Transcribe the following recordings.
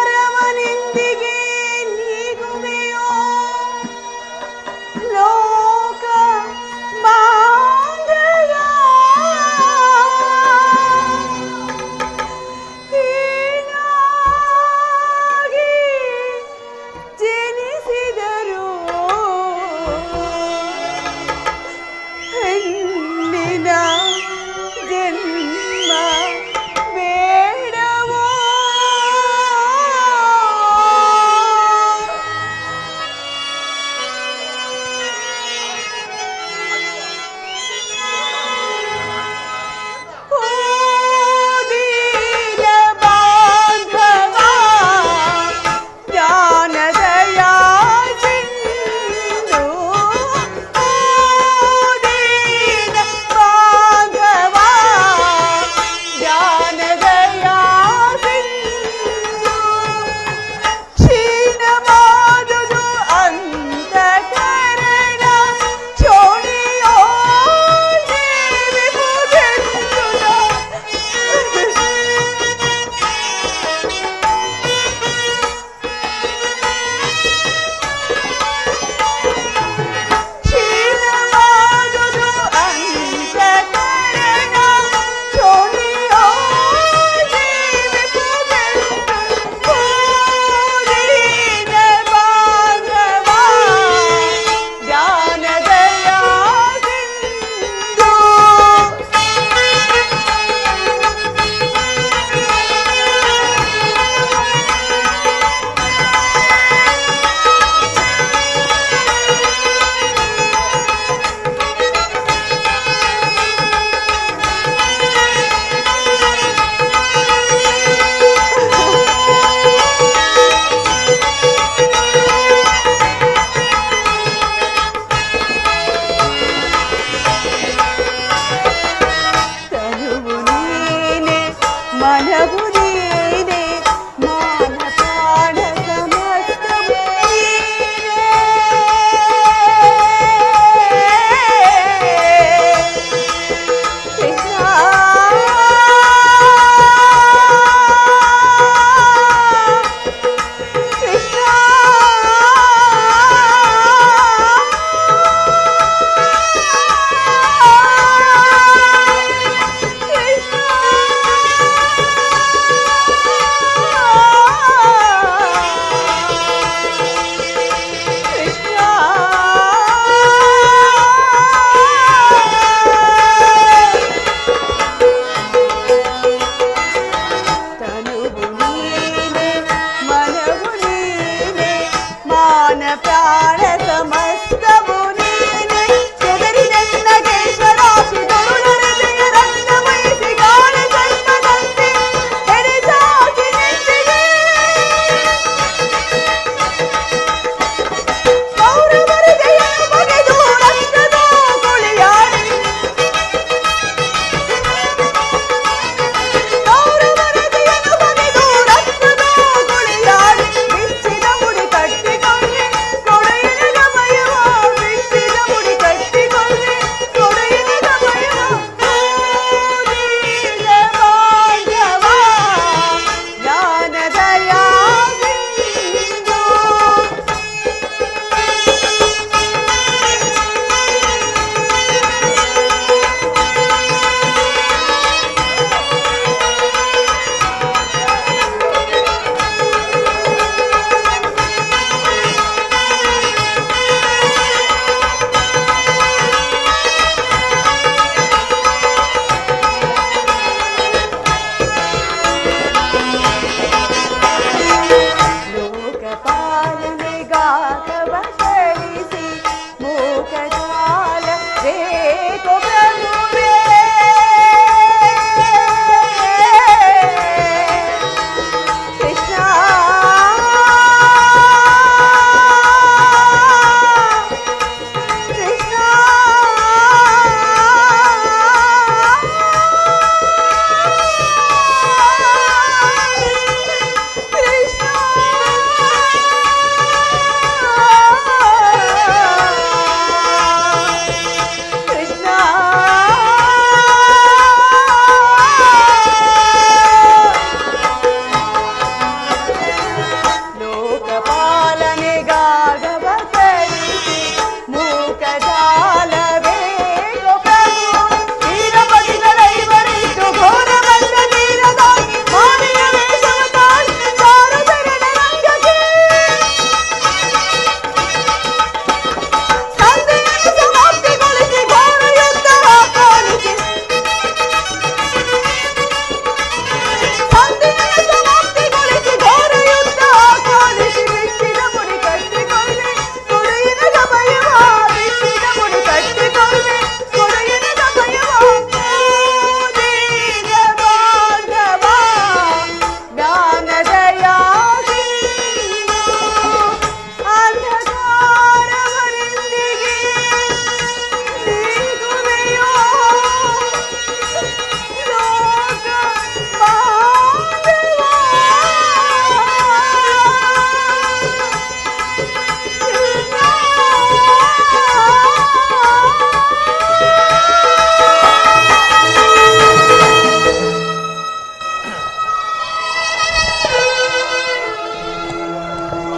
ಅಂಧಕಾರವನೆಂದಿಗೆ ನೀಗುವೆಯೋ ಲೋಕ ಬಾಂಧವ ಹೀನಾಗಿ ಜನಿಸಿದರು ಹೆಣ್ಣಿನ ಜನ್ಮ ಬೇಡ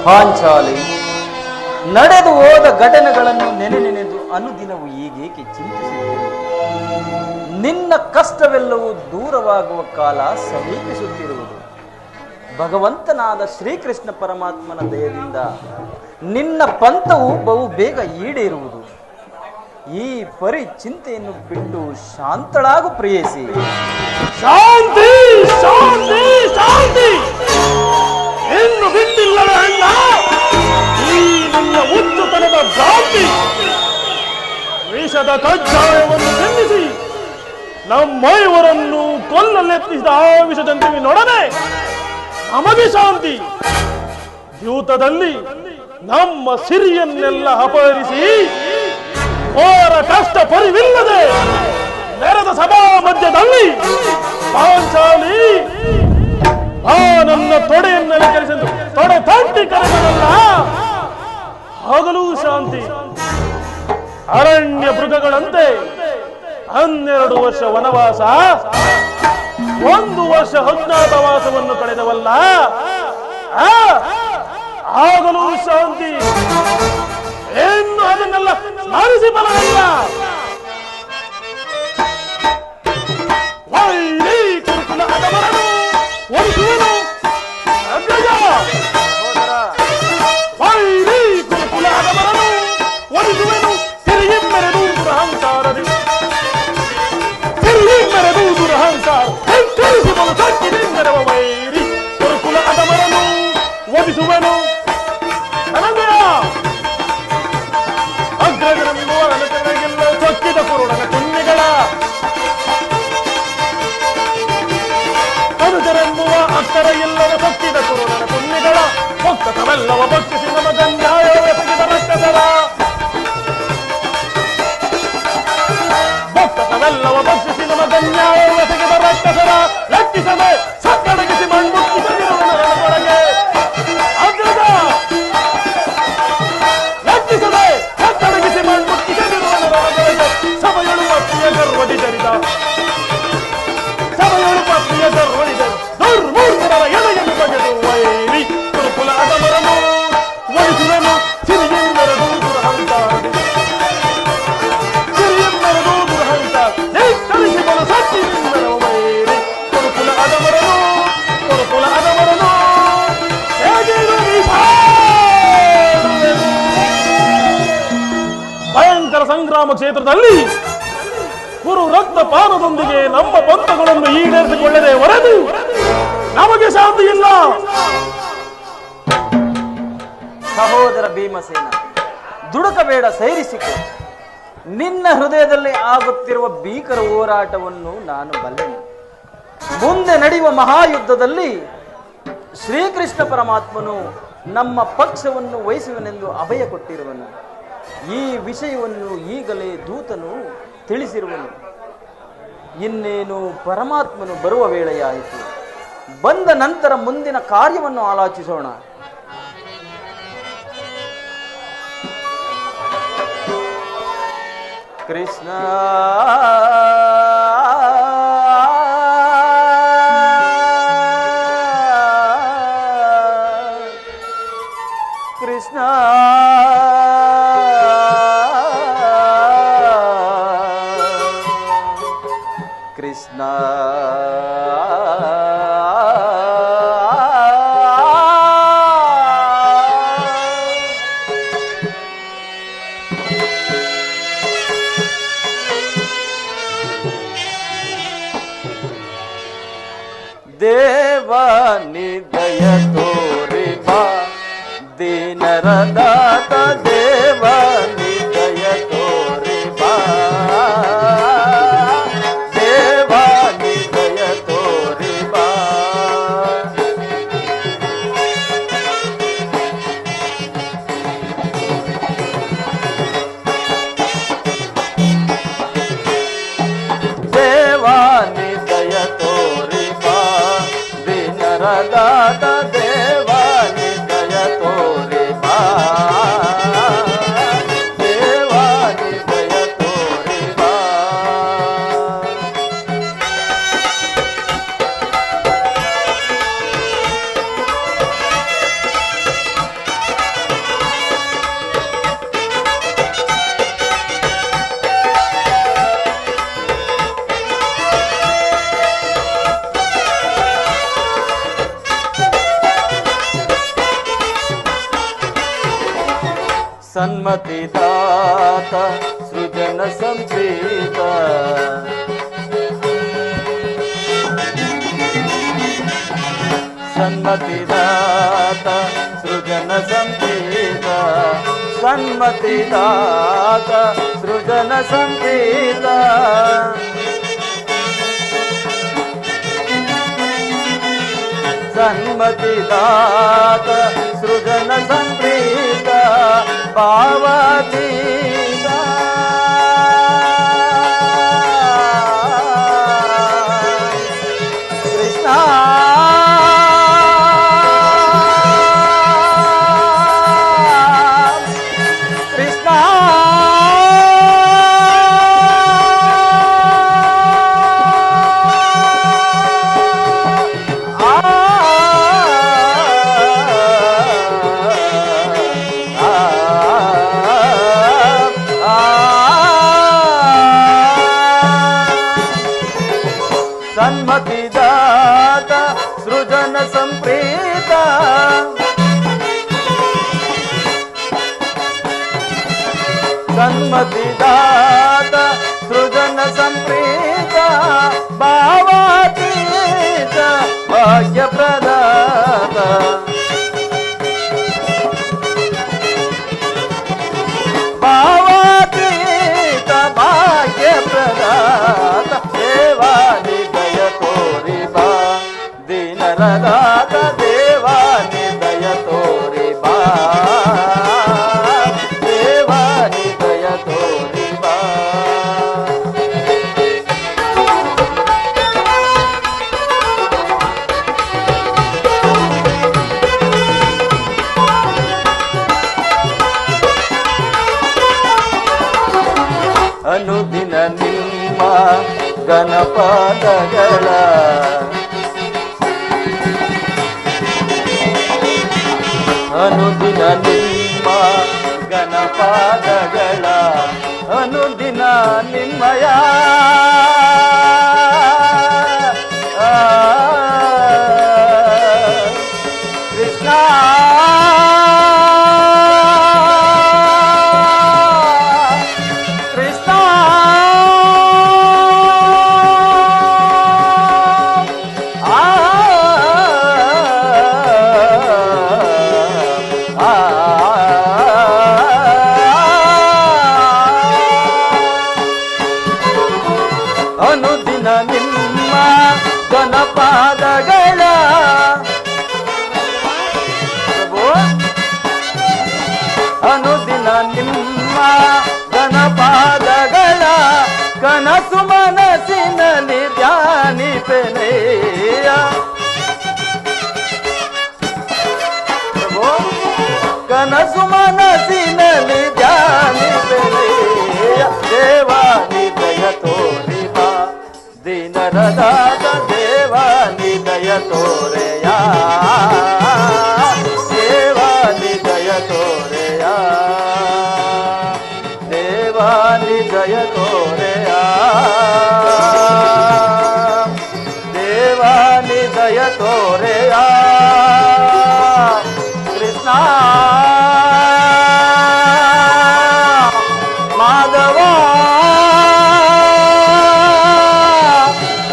ಪಾಂಚಾಲಿ, ನಡೆದು ಹೋದ ಘಟನೆಗಳನ್ನು ನೆನೆದು ಅನುದಿನವೂ ಹೀಗೇಕೆ ಚಿಂತಿಸುತ್ತಿರುವುದು? ನಿನ್ನ ಕಷ್ಟವೆಲ್ಲವೂ ದೂರವಾಗುವ ಕಾಲ ಸಮೀಪಿಸುತ್ತಿರುವುದು. ಭಗವಂತನಾದ ಶ್ರೀಕೃಷ್ಣ ಪರಮಾತ್ಮನ ದಯದಿಂದ ನಿನ್ನ ಪಂಥವು ಬಹು ಬೇಗ ಈಡೇರುವುದು. ಈ ಪರಿ ಚಿಂತೆಯನ್ನು ಬಿಟ್ಟು ಶಾಂತಳಾಗು ಪ್ರೇಯಸಿ. ಶಾಂತಿ ಶಾಂತಿ ಶಾಂತಿ ಇನ್ನು ಬಿಟ್ಟಿಲ್ಲವೇ ಅಣ್ಣ? ಈ ನಿನ್ನ ಹುಚ್ಚುತನದ ಭ್ರಾಂತಿ ವಿಷದ ಕಜ್ಜಾಯವನ್ನು ನಿಲ್ಲಿಸಿ ನಮ್ಮೈವರನ್ನು ಕೊಲ್ಲಲೆತ್ತಿಸಿದ ಆ ವಿಷಜಂತುವಿನೊಡನೆ ನಮಗೆ ಶಾಂತಿ. ದ್ಯೂತದಲ್ಲಿ ನಮ್ಮ ಸಿರಿಯನ್ನೆಲ್ಲ ಅಪಹರಿಸಿ ಅವರ ಕಷ್ಟ ಪರಿವಿಲ್ಲದೆ ನೆರೆದ ಸಭಾ ಮಧ್ಯದಲ್ಲಿ ಪಾಂಚಾಲಿ ಆ ನನ್ನ ತೊಡೆಯನ್ನೆಲ್ಲ ಕೆರೆಸೆಂದು ತೊಡೆ ತಟ್ಟಿ ಕರೆದಲ್ಲ, ಆಗಲೂ ಶಾಂತಿ. ಅರಣ್ಯ ಮೃಗಗಳಂತೆ 12 ವರ್ಷ ವನವಾಸ, 1 ವರ್ಷ ಅಜ್ಞಾತವಾಸವನ್ನು ಕಳೆದವಲ್ಲ, ಆಗಲೂ ಶಾಂತಿ. ಇನ್ನು ಅದನ್ನೆಲ್ಲ ಸ್ಮರಿಸಿ ಬರಲಿಲ್ಲ. ವೈರಿ ಕುರುಕುಲ ಅದಮರನು ಒಲಿಸುವನು ಅಗ್ರಜ. ವೈರಿ ಕುರುಕುಲ ಅದಮರನು ಒಲಿಸುವನು ಸಿರಿಯೆಮ್ಮೆರೆದು ದುರಹಂಕಾರದಿ. ಸಿರಿಯೆಮ್ಮೆರೆದು ದುರಹಂಕಾರ ಹೆಂಕರಿಸುವನು ಸಕ್ಕಿನೆಂದರವ ವೈರಿ ಕುರುಕುಲ ಅದಮರನು ಒಲಿಸುವನು. ಅಗ್ರಜನೆಂಬುವ ಅನಕರಿಗೆಲ್ಲ ಚೊಕ್ಕಿದ ಕುರುಡನ ಕುನ್ನಿಗಳ ಅನುಜರೆಂಬುವ ಅಕ್ಕರ ಇಲ್ಲದ ಚೊಕ್ಕಿದ ಕುರುಡನ ಕುನ್ನಿಗಳ ಮೊಕ್ಕತವೆಲ್ಲವ ಭಕ್ಷಿಸಿ ನಮಗನ್ಯಾಯವೆಸಗಿದ ರಕ್ಕಸರ. ಮೊಕ್ಕತವೆಲ್ಲವ ಭಕ್ಷಿಸಿ ನಮಗನ್ಯಾಯವೆಸಗಿದ ರಕ್ಕಸರ ಲೆಕ್ಕಿಸದೆ ಸಕ್ಕಡಗಿಸಿ ಮಣ್ಣುಕ್ಕಿಸದಿರುವ ನರನೊಳಗೆ. ಅಗ್ರಜ ಲೆಕ್ಕಿಸದೆ ಸಕ್ಕಡಗಿಸಿ ಮಣ್ಣುಕ್ಕಿಸದಿರುವ ನರನೊಳಗೆ ಸಭೆಯಳು ಪತ್ನಿಯ ಗರ್ವದಿ ಜರಿದ. ಸಭೆಯಳು ಪತ್ನಿಯ ಗರ್ವದಿದ ದುರ್ಮೂರ್ಖರ ಎಳೆಯನ್ನು ಬಗೆದು ವೈರಿ ಕುರುಕುಲ ಅದಮರನು ಒಲಿಸುವೆನು ಸಿರಿಯೆಂದರದು ದುರಹಂಕಾರದಿ. ಸಿರಿಯೆಂದರದು ದುರಹಂಕಾರ ಕಲಿಸಿಬಲು ಸತ್ತಿನಿಂದರ ವೈರಿ ಕುರುಕುಲ ಅದಮರನು ಕುರುಕುಲ ಅದಮರನು ಹೇಗಿರು ಭಯಂಕರ ಸಂಗ್ರಾಮ ಕ್ಷೇತ್ರದಲ್ಲಿ ಕುರು ರಕ್ತಪಾನದೊಂದಿಗೆ ನಮ್ಮ ಪಂಥಗಳನ್ನು ಈಡೇರಿಸಿಕೊಳ್ಳದೆ ಹೊರದು ನಮಗೆ ಶಾಂತಿ ಇಲ್ಲ. ಸಹೋದರ ಭೀಮಸೇನ, ದುಡುಕಬೇಡ, ಸೈರಿಸಿಕೊ. ನಿನ್ನ ಹೃದಯದಲ್ಲಿ ಆಗುತ್ತಿರುವ ಭೀಕರ ಹೋರಾಟವನ್ನು ನಾನು ಬಲ್ಲೆನು. ಮುಂದೆ ನಡೆಯುವ ಮಹಾಯುದ್ಧದಲ್ಲಿ ಶ್ರೀಕೃಷ್ಣ ಪರಮಾತ್ಮನು ನಮ್ಮ ಪಕ್ಷವನ್ನು ವಹಿಸುವನೆಂದು ಅಭಯ ಕೊಟ್ಟಿರುವನು. ಈ ವಿಷಯವನ್ನು ಈಗಲೇ ದೂತನು ತಿಳಿಸಿರುವನು. ಇನ್ನೇನು ಪರಮಾತ್ಮನು ಬರುವ ವೇಳೆಯಾಯಿತು. ಬಂದ ನಂತರ ಮುಂದಿನ ಕಾರ್ಯವನ್ನು ಆಲೋಚಿಸೋಣ. ಕೃಷ್ಣ ಕೃಷ್ಣ ಕೃಷ್ಣ ದೇವಾನಿ ದಯ ತೋರಿ ಬಾ ದೀನರ ದಾತ. ದೇವಾನಿ ದಯ ತೋರಿ ಬಾ ದೇವಾನಿ ದಯ ತೋರಿ ಬಾ. ದೇವಾನಿ ದಯ ತೋರಿ ಬಾ ದೀನರ ದಾತ. ದೇವಾನಿ ದಯ ತೋರಿ ಬಾ ದೇವಾನಿ ದಯ ತೋರಿ ಬಾ. ಸನ್ಮತಿದಾತ ಸೃಜನ ಸಂಪ್ರೀತ ಸನ್ಮತಿದಾತ ಸೃಜನ ಸಂಪ್ರೀತ ಸನ್ಮತಿದಾತ ಸೃಜನ ಸಂಪ್ರೀತ ಸನ್ಮತಿದಾತ ಸೃಜನ ಸಂಪ್ರೀತ ಭಾವಾತೀತ ಕೃಷ್ಣ ಕೃಷ್ಣ ಸನ್ಮತಿದಾತ ಸೃಜನ ಸಂಪ್ರೀತ ಸನ್ಮತಿದಾತ ಸೃಜನ ಸಂಪ್ರೀತ ಭಾವಾತೀತ ಭಾಗ್ಯಪ್ರದಾತ ಭಾವಾತೀತ ಭಾಗ್ಯಪ್ರದಾತ ದೇವಾನಿ ದಯ ತೋರಿ ಬಾ ದೀನರದಾತ ದೇವಾನಿ ದಯ ತೋರಿ ಬಾ ದೇವಾನಿ ದಯ ತೋರಿ ಬಾ ಅನುದಿನ ನಿಮ್ಮ ಗಣಪಾದಗಳ ಅನುದಿನ ನಿಮ್ಮ ಗಣಪಾದಗಳ ಅನುದಿನ ನಿಮ್ಮಯ ಕೃಷ್ಣ ಅನುದಿನ ನಿಮ್ಮ ಗಣಪಾದಗಳ ಅನುದಿನ ನಿಮ್ಮ ಗಣಪಾದಗಳ ಕನಸು ಮನಸ್ಸಿನಲ್ಲಿ ಧ್ಯಾನಿಪೆನೆಯ ಕನಸು ಮನಸ್ಸಿನಲ್ಲಿ ಧ್ಯಾನಿಪೆನೆಯ ದೇವಾನಿ ದಯ ತೋರಿ ಬಾ ದೀನರದಾತ ದೇವಾನಿ ದಯ ತೋರೆಯ ದೇವಾನಿ ದಯ ತೋರೆಯ ದೇವಾನಿ ದಯ ತೋರೆಯ ದೇವಾನಿ ದಯ ತೋರೆಯ ಕೃಷ್ಣ ಮಾಧವ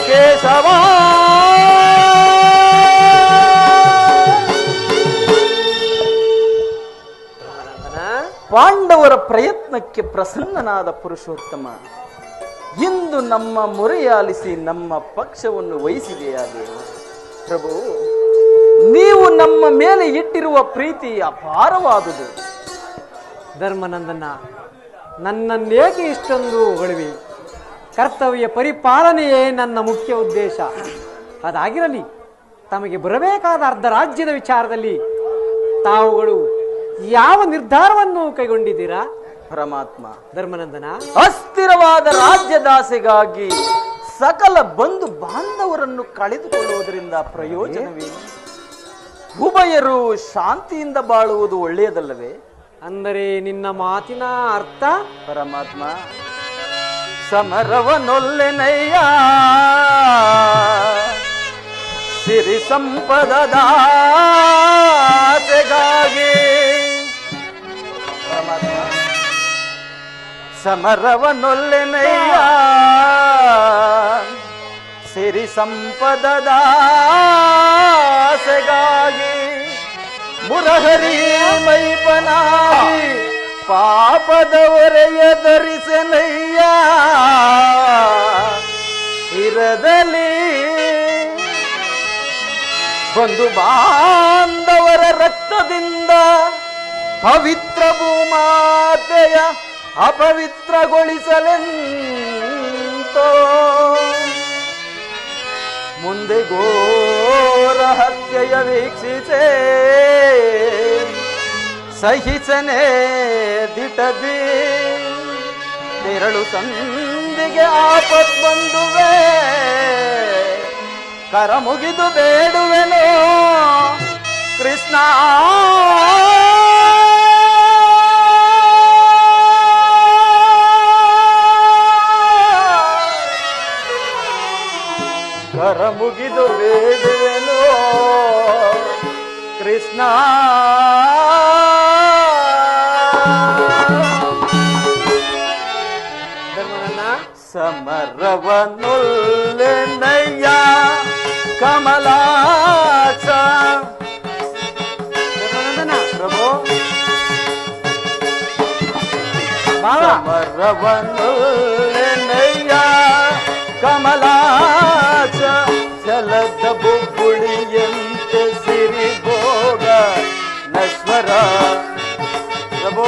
ಕೇಶವ ಪಾಂಡವರ ಪ್ರಯತ್ನಕ್ಕೆ ಪ್ರಸನ್ನನಾದ ಪುರುಷೋತ್ತಮ ಇಂದು ನಮ್ಮ ಮೊರೆಯಾಲಿಸಿ ನಮ್ಮ ಪಕ್ಷವನ್ನು ವಹಿಸಿದೆಯಾ ದೇವ ಪ್ರಭು ನೀವು ನಮ್ಮ ಮೇಲೆ ಇಟ್ಟಿರುವ ಪ್ರೀತಿ ಅಪಾರವಾದುದು ಧರ್ಮನಂದನ ನನ್ನನ್ನೇಕೆ ಇಷ್ಟೊಂದು ಹೊಗಳಿವಿ ಕರ್ತವ್ಯ ಪರಿಪಾಲನೆಯೇ ನನ್ನ ಮುಖ್ಯ ಉದ್ದೇಶ ಅದಾಗಿರಲಿ ತಮಗೆ ಬರಬೇಕಾದ ಅರ್ಧ ರಾಜ್ಯದ ವಿಚಾರದಲ್ಲಿ ತಾವುಗಳು ಯಾವ ನಿರ್ಧಾರವನ್ನು ಕೈಗೊಂಡಿದ್ದೀರಾ ಪರಮಾತ್ಮ ಧರ್ಮನಂದನ ಅಸ್ಥಿರವಾದ ರಾಜ್ಯದಾಸೆಗಾಗಿ ಸಕಲ ಬಂಧು ಬಾಂಧವರನ್ನು ಕಳೆದುಕೊಳ್ಳುವುದರಿಂದ ಪ್ರಯೋಜನವೇನು ಉಭಯರು ಶಾಂತಿಯಿಂದ ಬಾಳುವುದು ಒಳ್ಳೆಯದಲ್ಲವೇ ಅಂದರೆ ನಿನ್ನ ಮಾತಿನ ಅರ್ಥ ಪರಮಾತ್ಮ ಸಮರವನೊಲ್ಲೆನಯ್ಯ ಸಿರಿ ಸಂಪದದಾಸೆಗಾಗಿ ಪರಮಾತ್ಮ ಸಮರವನೊಲ್ಲೆನಯ್ಯ ಸಿರಿ ಸಂಪದದ ಆಸೆಗಾಗಿ ಮುರಹರಿ ಮೈಪನಾಗಿ ಪಾಪದ ಹೊರೆಯ ಧರಿಸನಯ್ಯ ಇರದಲ್ಲಿ ಬಂಧು ಬಾಂಧವರ ರಕ್ತದಿಂದ ಪವಿತ್ರ ಭೂಮಾತೆಯ ಅಪವಿತ್ರಗೊಳಿಸಲೆಂತೋ ಮುಂದೆ ಘೋರ ಹತ್ಯೆಯ ವೀಕ್ಷಿಸೆ ಸಹಿಸನೆ ದಿಟದಿ ತೆರಳು ಸಂದಿಗೆ ಆಪತ್ ಬಂದುವೆ ಕರ ಮುಗಿದು ಬೇಡುವೆನೋ ಕೃಷ್ಣ ಕರ ಮುಗಿದು ಬೇಡುವೆನೋ ಕೃಷ್ಣ ಧರ್ಮನಂದನ ಸಮರವನೊಲ್ಲೆನಯ್ಯ ಕಮಲಾಕ್ಷ ಧರ್ಮನಂದನ ಪ್ರಭು ಬಾವ ಸಮರವನೊಲ್ಲೆನಯ್ಯ ಕಮಲಾಕ್ಷ ಜಲದ ಬುಬ್ಬುಳಿಯಂತೆ ಸಿರಿ ಭೋಗ ನಶ್ವರ ಪ್ರಭು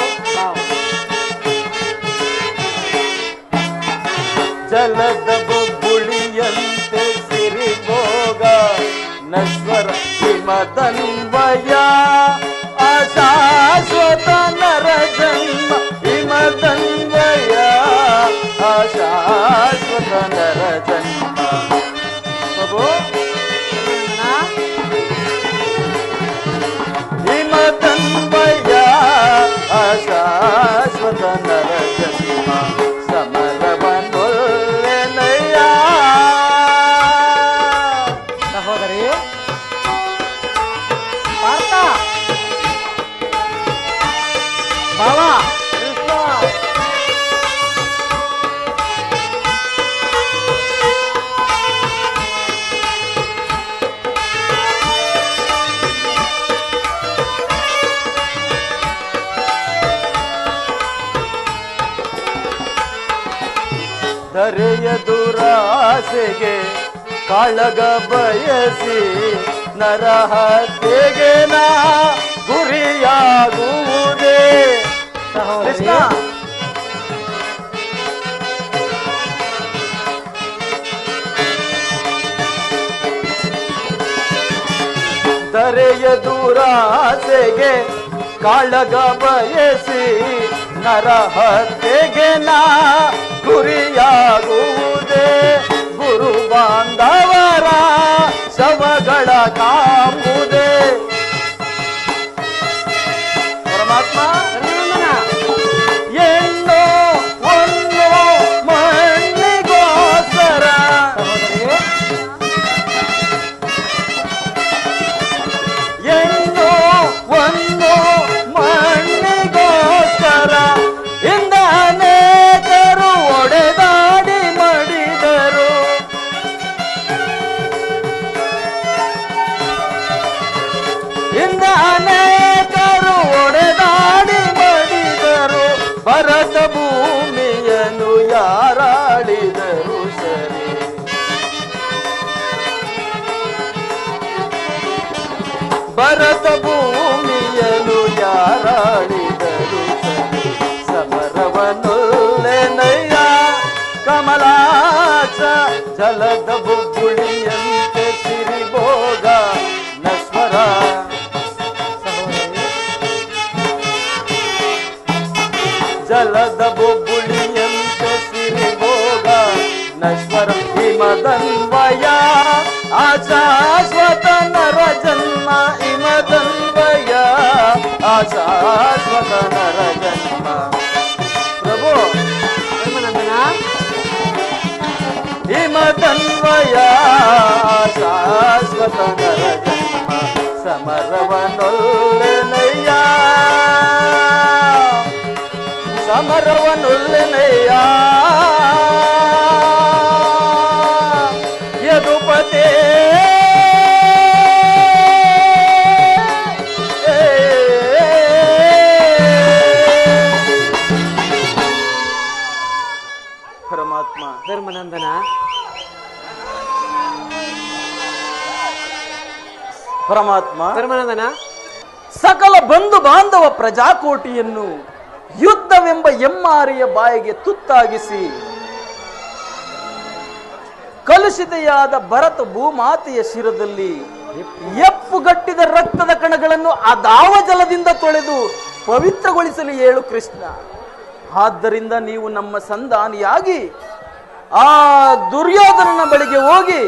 ಜಲದ ಬುಬ್ಬುಳಿಯಂತೆ ಸಿರಿ ಭೋಗ ನಶ್ವರ ಹಿಮದನ್ವಯ ಅಶಾಶ್ವತ ನರ ಜನ್ಮ ಹಿಮದನ್ವಯ ಅಶಾಶ್ವತ ನರ ಜನ್ಮ ಪ್ರಭು ಹಿಮದನ್ವಯ ಅಶಾಶ್ವತ ನರ ಜನ್ಮ ಸಮರವನೊಲ್ಲೆನಯ್ಯ ಸಹೋದರಿ ಪಾರ್ಥ ಬಾವ ಕೃಷ್ಣ ಧರೆಯ ದುರಾಸೆಗೆ ಕಾಳಗ ಬಯಸಿ ನರಹತ್ಯೆಗೆ ನಾ ಗುರಿಯಾಗುವುದೇ ಸಹೋದರಿ ಧರೆಯ ದುರಾಸೆಗೆ ಕಾಳಗ ಬಯಸಿ ನರಹತ್ಯೆಗೆ ನಾ ಗುರಿಯಾಗುವುದೇ ಗುರು ಬಾಂಧವರ ಶವಗಳ ಕಾಂಬುದೇ ಪರಮಾತ್ಮ ಧರ್ಮನಂದನ ಎಣ್ಣೋ ಒಂದು ಮಣ್ಣಿಗೋಸ್ಕರ ಸಹೋದರಿ ಎಣ್ಣೋ ಒಂದು ಮಣ್ಣಿಗೋಸ್ಕರ ಇಂದ ಅನೇಕರು ಒಡೆದಾಡಿ ಮಡಿದರು ಇಂದ ಅನೇಕರು ಒಡೆದಾಡಿ ಮಡಿದರು ಭರತ ಭೂಮಿಯನ್ನು ಯಾರಾಡಿದರು ಸರಿ ಭರತ ಭೂಮಿಯನ್ನು ಯಾರಾಡಿದರು ಸರಿ ಸಮರವನೊಲ್ಲೆನಯ್ಯ ಕಮಲಾಕ್ಷ ಜಲದ ಬುಬ್ಬುಳಿಯಂತೆ ಸಿರಿ ಭೋಗ ನಶ್ವರ ಜಲದ ಬುಬ್ಬುಳಿಯಂತೆ ಸಿರಿ ಭೋಗ ನಶ್ವರ ಹಿಮದನ್ವಯ ಆಶಾಶ್ವತ ನರ ಜನ್ಮ ಹಿಮದನ್ವಯ ಆಶಾಶ್ವತ ನರ ಜನ್ಮ ಪ್ರಭು ಧರ್ಮನಂದನ ಹಿಮದನ್ವಯ ಶಾಶ್ವತ ನರ ಜನ್ಮ ಸಮರವನೊಲ್ಲೆನಯ್ಯ ಸಮ ಅಮರವನುಲ್ಲನೆಯ ಯದುಪತೆ ಪರಮಾತ್ಮ ಧರ್ಮನಂದನ, ಪರಮಾತ್ಮ ಧರ್ಮನಂದನ, ಸಕಲ ಬಂಧು ಬಾಂಧವ ಪ್ರಜಾಕೋಟಿಯನ್ನು ಯುದ್ಧವೆಂಬ ಎಮ್ಮಾರಿಯ ಬಾಯಿಗೆ ತುತ್ತಾಗಿಸಿ ಕಲುಷಿತೆಯಾದ ಭರತ ಭೂಮಾತೆಯ ಶಿರದಲ್ಲಿ ಎಪ್ಪುಗಟ್ಟಿದ ರಕ್ತದ ಕಣಗಳನ್ನು ಅದಾವ ಜಲದಿಂದ ತೊಳೆದು ಪವಿತ್ರಗೊಳಿಸಲು ಹೇಳು ಕೃಷ್ಣ. ಆದ್ದರಿಂದ ನೀವು ನಮ್ಮ ಸಂಧಾನಿಯಾಗಿ ಆ ದುರ್ಯೋಧನನ ಬಳಿಗೆ ಹೋಗಿ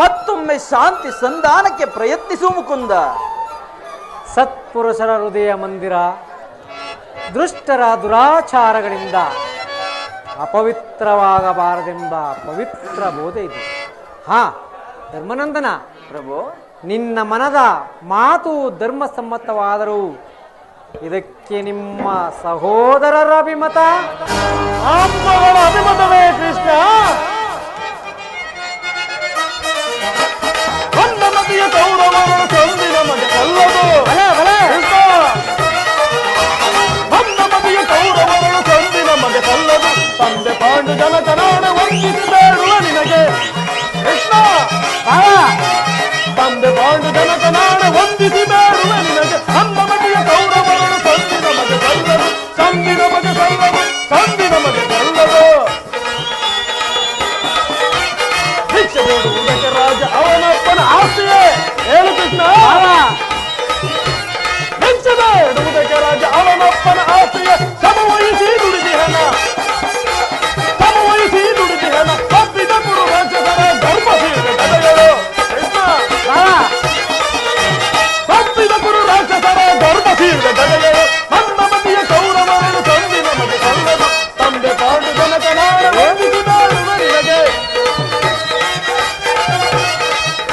ಮತ್ತೊಮ್ಮೆ ಶಾಂತಿ ಸಂಧಾನಕ್ಕೆ ಪ್ರಯತ್ನಿಸುವ ಮುಕುಂದ. ಸತ್ಪುರುಷರ ಹೃದಯ ಮಂದಿರ ದುಷ್ಟರ ದುರಾಚಾರಗಳಿಂದ ಅಪವಿತ್ರವಾಗಬಾರದೆಂಬ ಪವಿತ್ರ ಬೋಧೆ ಇದೆ. ಹಾ ಧರ್ಮನಂದನ, ಪ್ರಭು, ನಿನ್ನ ಮನದ ಮಾತು ಧರ್ಮಸಮ್ಮತವಾದರೂ ಇದಕ್ಕೆ ನಿಮ್ಮ ಸಹೋದರರ ಅಭಿಮತ? ಅಮ್ಮಗಳ ಅಭಿಮತವೇ ಕೃಷ್ಣ. ನದಿಯ ಕೌರವರ ಸಂದಿನ ಮಗೆ ಕಲ್ಲದು. ನದಿಯ ಕೌರವರ ಸಂದಿನ ಮಗೆ ಕಲ್ಲದು. ತಂದೆ ಪಾಂಡು ಜನಕನಾಡ ವಂದಿಸಬೇಡುವ ನಿನಗೆ ಕೃಷ್ಣ. ತಂದೆ ಪಾಂಡು ಜನಕನಾಡ ವಂದಿಸಬೇಡುವ ನಿನಗೆ. ನದಿಯ ಕೌರವರ ಸಂದಿನ ಮಗೆ ಕಲ್ಲದು. ಸಂದಿನ ಮಗೆ ಕಲ್ಲದು. ಸಂದಿನ ಮಗೆ ಕಲ್ಲದು. ಭಿಕ್ಷೆ ಬೇಡುವುದಕ್ಕೆ ರಾಜ ಅವನಪ್ಪನ ಆಸ್ತಿಯೇ. ಹೇಳು ಕೃಷ್ಣ. ಭಿಕ್ಷೆ ಬೇಡುವುದಕ್ಕೆ ರಾಜ ಅವನಪ್ಪನ ಆಸ್ತಿಯೇ. ಸಮವಹಿಸಿ ದುಡಿದಿಹನ, ಸಮವಹಿಸಿ ದುಡಿದಿಹನ. ತಪ್ಪಿದ ಕುರು ರಾಜ್ಯದ ಧರ್ಮ ಸೀರೆ ಗದೆಗಳು. ಕೃಷ್ಣ. ತಪ್ಪಿದ ಕುರು ರಾಕ್ಷಸರ ಧರ್ಮ ಸೀರೆ ಗದೆಗಳು. ನನ್ನ ಮತಿಯ ಕೌರವರನ್ನು ತಂದಿನ ಮನೆ ಕಲ್ಲದು. ತಂದೆ ಪಾಂಡು ಜನಕನಾಡ ವಂದಿಸಿದಾಡುವ ನಿನಗೆ.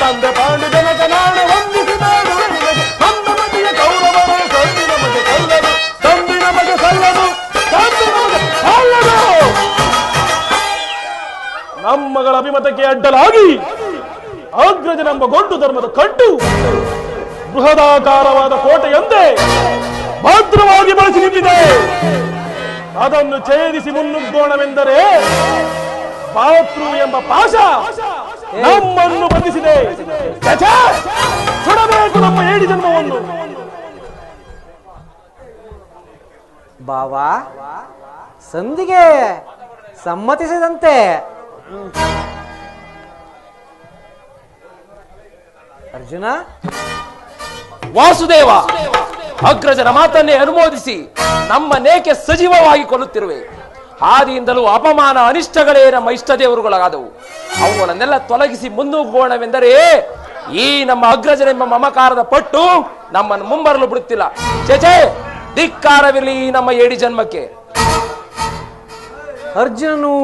ತಂದೆ ಪಾಂಡು ಜನಕನಾಡ ವಂದಿಸಿದಾಡುವ ನಿನಗೆ. ನನ್ನ ಮತಿಯ ಕೌರವರನ್ನು ತಂದಿನ ಮನೆ ಕಲ್ಲದು. ತಂದಿನ ಮನೆ ಕಲ್ಲದು. ತಂದಿನ ಮನೆ ಕಲ್ಲದು. ನಮ್ಮಗಳ ಅಭಿಮತಕ್ಕೆ ಅಡ್ಡಲಾಗಿ ಅಗ್ರಜನೆಂಬ ಗೊಂಡು ಧರ್ಮದ ಕಟ್ಟು ಬೃಹದಾಕಾರವಾದ ಕೋಟೆಯಂತೆ ಭದ್ರವಾಗಿ ಬಳಸಿ ನಿಂತಿದೆ. ಅದನ್ನು ಛೇದಿಸಿ ಮುನ್ನುಗ್ಗೋಣವೆಂದರೆ ಪಾತೃ ಎಂಬ ಪಾಶ ನಮ್ಮನ್ನು ಬಂಧಿಸಿದೆ. ಸುಡಬೇಕು ನಮ್ಮ ಏಡಿ ಜನ್ಮವನ್ನು. ಬಾವಾ, ಸಂಧಿಗೆ ಸಮ್ಮತಿಸಿದಂತೆ ಅರ್ಜುನ. ವಾಸುದೇವ, ಅಗ್ರಜನ ಮಾತನ್ನೇ ಅನುಮೋದಿಸಿ ನಮ್ಮ ನೇಕೆ ಸಜೀವವಾಗಿ ಕೊಲ್ಲುತ್ತಿರುವೆ. ಆದಿಯಿಂದಲೂ ಅಪಮಾನ ಅನಿಷ್ಟಗಳೇ ನಮ್ಮ ಇಷ್ಟ ದೇವರುಗಳಾದವು. ಅವುಗಳನ್ನೆಲ್ಲ ತೊಲಗಿಸಿ ಮುನ್ನುಗ್ಗೋಣವೆಂದರೆ ಈ ನಮ್ಮ ಅಗ್ರಜನೆಂಬ ಮಮಕಾರದ ಪಟ್ಟು ನಮ್ಮನ್ನು ಮುಂಬರಲು ಬಿಡುತ್ತಿಲ್ಲ. ಚೇಚೆ, ಧಿಕ್ಕಾರವಿರಲಿ ಈ ನಮ್ಮ ಏಡಿ ಜನ್ಮಕ್ಕೆ. ಅರ್ಜುನನು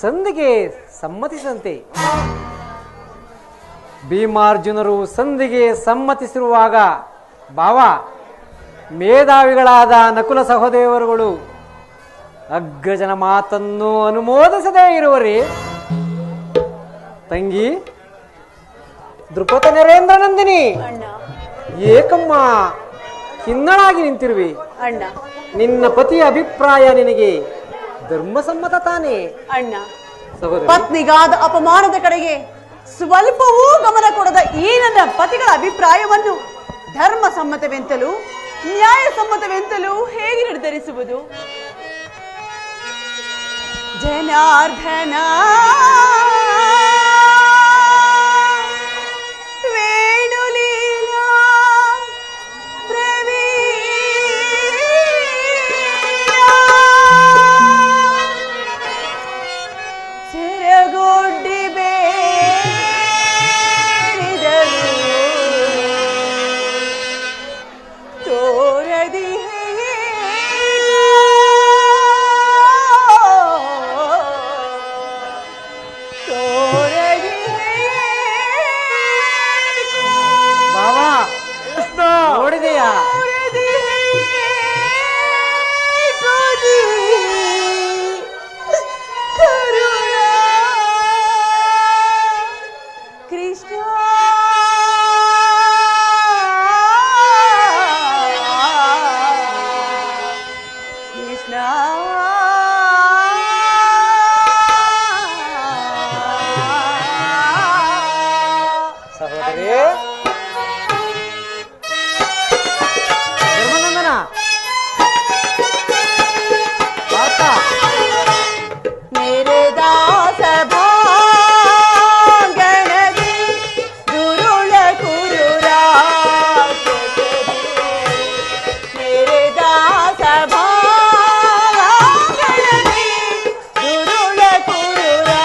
ಸಂಧಿಗೆ ಸಮ್ಮತಿಸಿದಂತೆ ಭೀಮಾರ್ಜುನರು ಸಂಧಿಗೆ ಸಮ್ಮತಿಸಿರುವಾಗ ಭಾವ ಮೇಧಾವಿಗಳಾದ ನಕುಲ ಸಹೋದರರುಗಳು ಅಗ್ರಜನ ಮಾತನ್ನು ಅನುಮೋದಿಸದೇ ಇರುವರೇ? ತಂಗಿ ದೃಪದ ನರೇಂದ್ರ ನಂದಿನಿ, ಏಕಮ್ಮ ಹಿನ್ನಳಾಗಿ ನಿಂತಿರುವೆ. ಅಣ್ಣ, ನಿನ್ನ ಪತಿಯ ಅಭಿಪ್ರಾಯ ನಿನಗೆ ಧರ್ಮಸಮ್ಮತ ತಾನೇ? ಅಣ್ಣ, ಸಹೋದರ, ಪತ್ನಿಗಾದ ಅಪಮಾನದ ಕಡೆಗೆ ಸ್ವಲ್ಪವೂ ಗಮನ ಕೊಡದ ಈ ನನ್ನ ಪತಿಗಳ ಅಭಿಪ್ರಾಯವನ್ನು ಧರ್ಮ ಸಮ್ಮತವೆಂತಲೂ ನ್ಯಾಯಸಮ್ಮತವೆಂತಲೂ ಹೇಗೆ ನಿರ್ಧರಿಸುವುದು? ಜನಾರ್ದನ ವೇಣುಲೀಲಾ ಪ್ರವೀಣ ಸೆರಗೊಡ್ಡಿ ಬೇರಿದರು ತೋರದಿ ಕೃಷ್ಣ ಕೃಷ್ಣ ಸಹೋದರಿ ಧರ್ಮನಂದನ ಪಾರ್ಥ मेरे दास भांगणदी दुरुळ कुरुरा मेरे दास भांगणदी दुरुळ कुरुरा